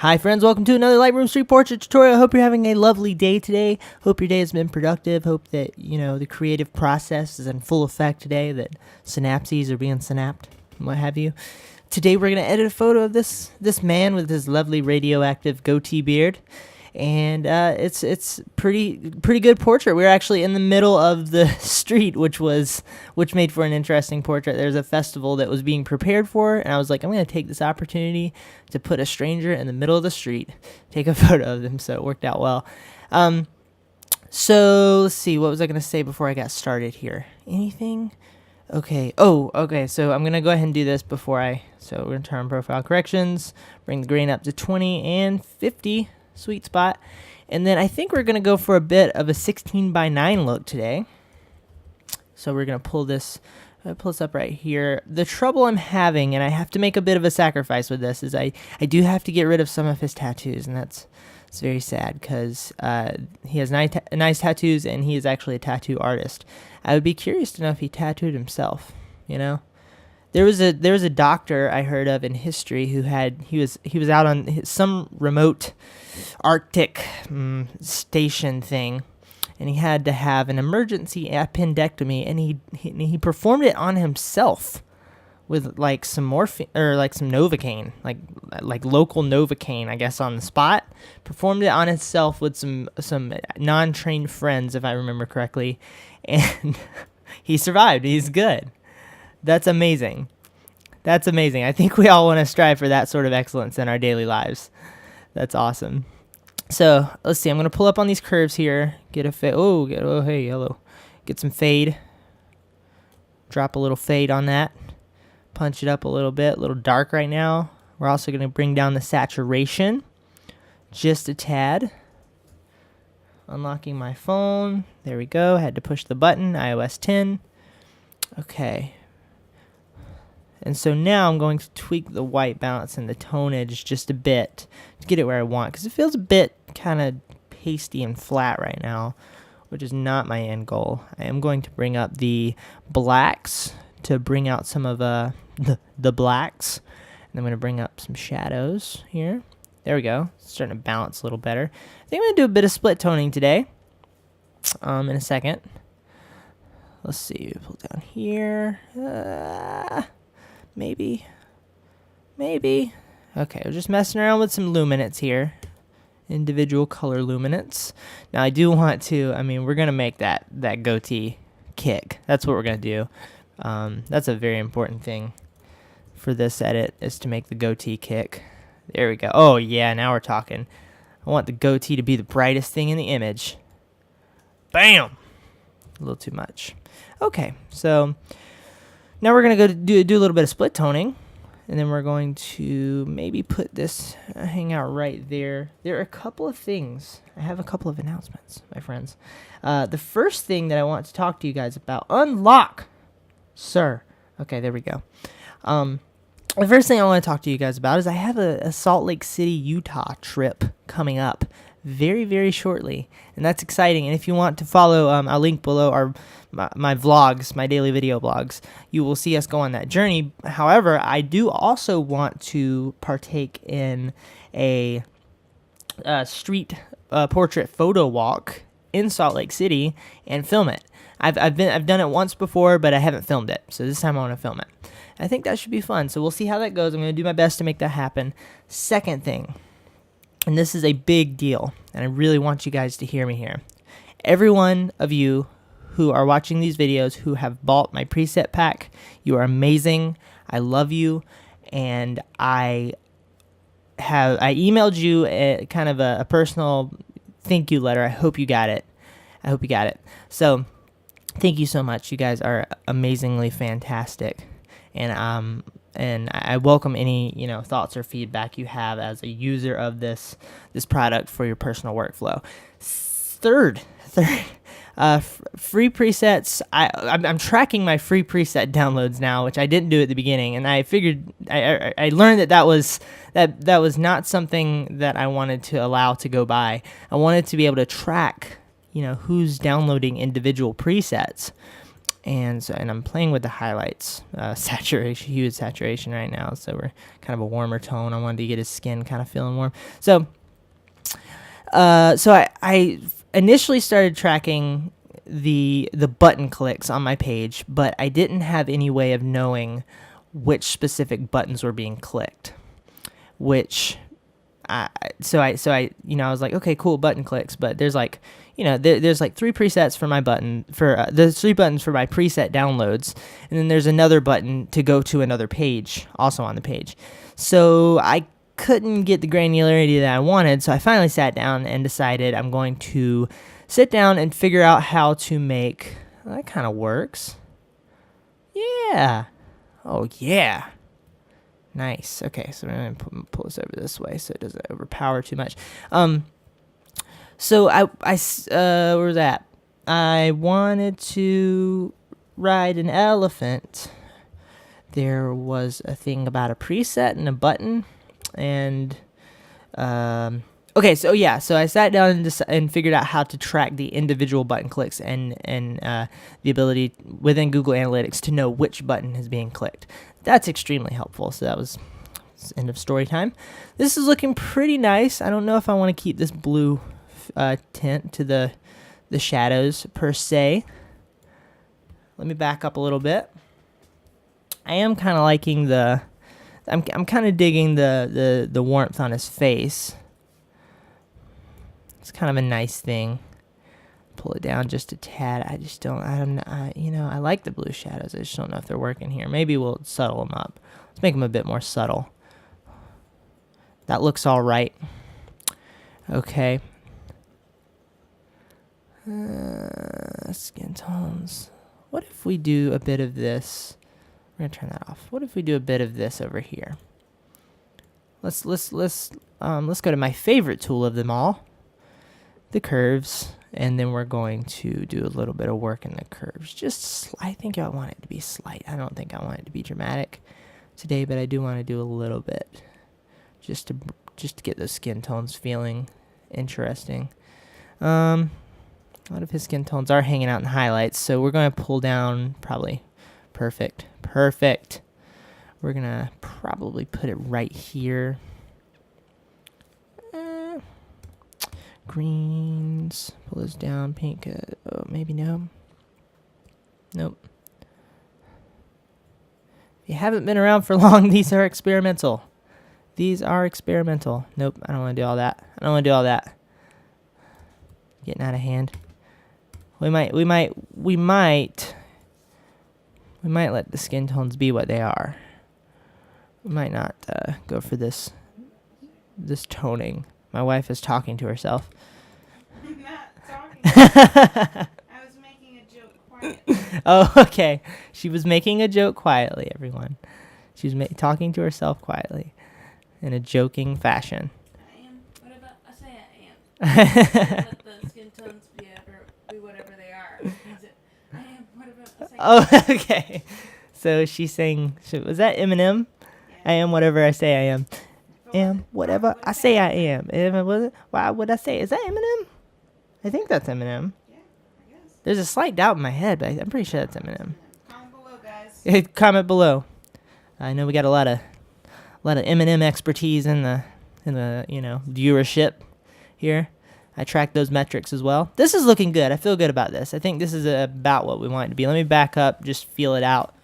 Hi friends, welcome to another Lightroom Street Portrait tutorial. I hope you're having a lovely day today. Hope your day has been productive. Hope that, the creative process is in full effect today, that synapses are being synapsed, and what have you. Today we're going to edit a photo of this man with his lovely radioactive goatee beard. And it's pretty good portrait. We're actually in the middle of the street, which made for an interesting portrait. There's a festival that was being prepared for, and I was like, I'm going to take this opportunity to put a stranger in the middle of the street, take a photo of them. So it worked out well. So let's see, what was I going to say before I got started here? Anything? Okay. Okay. So I'm going to go ahead and do this so we're going to turn on profile corrections, bring the grain up to 20 and 50. Sweet spot. And then I think we're going to go for a bit of a 16:9 look today. So we're going to pull this up right here. The trouble I'm having, and I have to make a bit of a sacrifice with this, is I do have to get rid of some of his tattoos, and it's very sad because he has nice tattoos, and he is actually a tattoo artist. I would be curious to know if he tattooed himself, There was a doctor I heard of in history who he was out on some remote Arctic station thing, and he had to have an emergency appendectomy, and he performed it on himself with like some morphine or like some Novocaine, like local Novocaine, I guess, on the spot. Performed it on himself with some non-trained friends, if I remember correctly, and he survived. He's good. That's amazing. That's amazing. I think we all want to strive for that sort of excellence in our daily lives. That's awesome. So let's see. I'm going to pull up on these curves here. Get a fade. Hey, hello. Get some fade. Drop a little fade on that. Punch it up a little bit. A little dark right now. We're also going to bring down the saturation just a tad. Unlocking my phone. There we go. Had to push the button. iOS 10. Okay. And so now I'm going to tweak the white balance and the tonage just a bit to get it where I want, because it feels a bit kind of pasty and flat right now, which is not my end goal. I am going to bring up the blacks to bring out some of the blacks. And I'm going to bring up some shadows here. There we go. It's starting to balance a little better. I think I'm going to do a bit of split toning today in a second. Let's see. Pull down here. Maybe. Okay, we're just messing around with some luminance here. Individual color luminance. Now, I do want to, we're going to make that goatee kick. That's what we're going to do. That's a very important thing for this edit, is to make the goatee kick. There we go. Oh, yeah, now we're talking. I want the goatee to be the brightest thing in the image. Bam! A little too much. Okay, so now we're going to go do a little bit of split toning, and then we're going to maybe put this hang out right there. There are a couple of things. I have a couple of announcements, my friends. The first thing that I want to talk to you guys about, unlock, sir. Okay, there we go. The first thing I want to talk to you guys about is I have a Salt Lake City, Utah trip coming up very, very shortly, and that's exciting. And if you want to follow, I'll link below my vlogs, my daily video vlogs. You will see us go on that journey. However, I do also want to partake in a street portrait photo walk in Salt Lake City and film it. I've done it once before, but I haven't filmed it, so this time I want to film it. I think that should be fun, so we'll see how that goes. I'm going to do my best to make that happen. Second thing, and this is a big deal, and I really want you guys to hear me here. Every one of you who are watching these videos who have bought my preset pack, you are amazing. I love you, and I emailed you kind of a personal thank you letter. I hope you got it. So thank you so much. You guys are amazingly fantastic. And I welcome any thoughts or feedback you have as a user of this product for your personal workflow. Third, free presets. I'm tracking my free preset downloads now, which I didn't do at the beginning, and I figured I learned that was not something that I wanted to allow to go by. I wanted to be able to track who's downloading individual presets. And so, and I'm playing with the highlights, saturation, hue and saturation right now. So we're kind of a warmer tone. I wanted to get his skin kind of feeling warm. So, I initially started tracking the button clicks on my page, but I didn't have any way of knowing which specific buttons were being clicked. I was like, okay, cool, button clicks, but there's like, there's like 3 presets for my button there's 3 buttons for my preset downloads, and then there's another button to go to another page, also on the page. So I couldn't get the granularity that I wanted, so I finally sat down and decided I'm going to sit down and figure out how to make, well, that kind of works. Yeah. Oh, yeah. Nice. Okay, so we're going to pull this over this way so it doesn't overpower too much. So where was that? I wanted to ride an elephant. There was a thing about a preset and a button, and okay, so yeah, so I sat down and figured out how to track the individual button clicks and the ability within Google Analytics to know which button is being clicked. That's extremely helpful. So that was end of story time. This is looking pretty nice. I don't know if I want to keep this blue tint to the shadows per se. Let me back up a little bit. I am kind of liking I'm kind of digging the warmth on his face. It's kind of a nice thing. Pull it down just a tad. I like the blue shadows. I just don't know if they're working here. Maybe we'll subtle them up. Let's make them a bit more subtle. That looks all right. Okay. Skin tones. What if we do a bit of this? We're gonna turn that off. What if we do a bit of this over here? Let's go to my favorite tool of them all, the curves, and then we're going to do a little bit of work in the curves. I think I want it to be slight. I don't think I want it to be dramatic today, but I do want to do a little bit, just to get those skin tones feeling interesting. A lot of his skin tones are hanging out in highlights, so we're going to pull down probably perfect. We're going to probably put it right here. Greens, pull those down. Pink, maybe no. Nope. If you haven't been around for long, these are experimental. Nope, I don't want to do all that. Getting out of hand. We might let the skin tones be what they are. We might not go for this toning. My wife is talking to herself. I'm not talking. I was making a joke quietly. Oh, okay. She was making a joke quietly, everyone. She was talking to herself quietly in a joking fashion. I am whatever I say I am. Let the skin tones be whatever they are. I am whatever I say. Oh, okay. So she's saying, was that Eminem? Yeah. I am whatever I say I am. Am whatever I say I am. Why would I say? Is that Eminem? I think that's Eminem. Yeah, I guess. There's a slight doubt in my head, but I'm pretty sure that's Eminem. Comment below, guys. Comment below. I know we got a lot of Eminem expertise in the viewership here. I track those metrics as well. This is looking good. I feel good about this. I think this is about what we want it to be. Let me back up, just feel it out.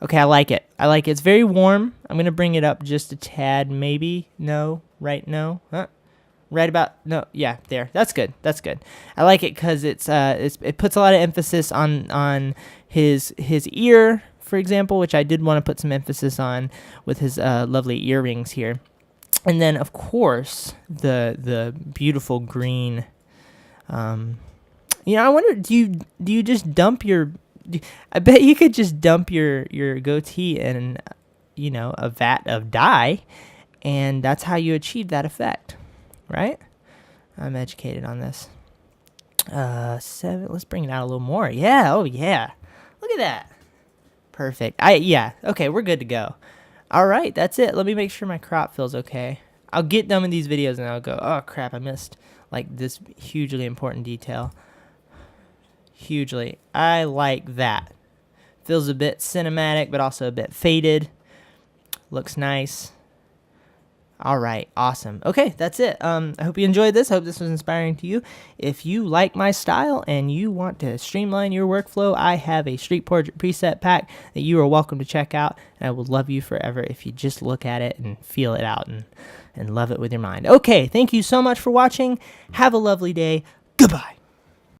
Okay, I like it. It's very warm. I'm going to bring it up just a tad, maybe. No, right, no. Huh? Right about, no, yeah, there. That's good. I like it because it puts a lot of emphasis on his ear, for example, which I did want to put some emphasis on with his lovely earrings here. And then, of course, the beautiful green. I wonder, do you just dump your... I bet you could just dump your goatee in, a vat of dye, and that's how you achieve that effect, right? I'm educated on this. 7. Let's bring it out a little more. Yeah. Oh yeah. Look at that. Perfect. Okay, we're good to go. All right, that's it. Let me make sure my crop feels okay. I'll get done with these videos and I'll go, oh crap, I missed like this hugely important detail. Hugely. I like that. Feels a bit cinematic, but also a bit faded. Looks nice. All right, awesome. Okay, that's it. I hope you enjoyed this. I hope this was inspiring to you. If you like my style and you want to streamline your workflow, I have a street portrait preset pack that you are welcome to check out, and I will love you forever if you just look at it and feel it out and love it with your mind. Okay, thank you so much for watching. Have a lovely day. Goodbye.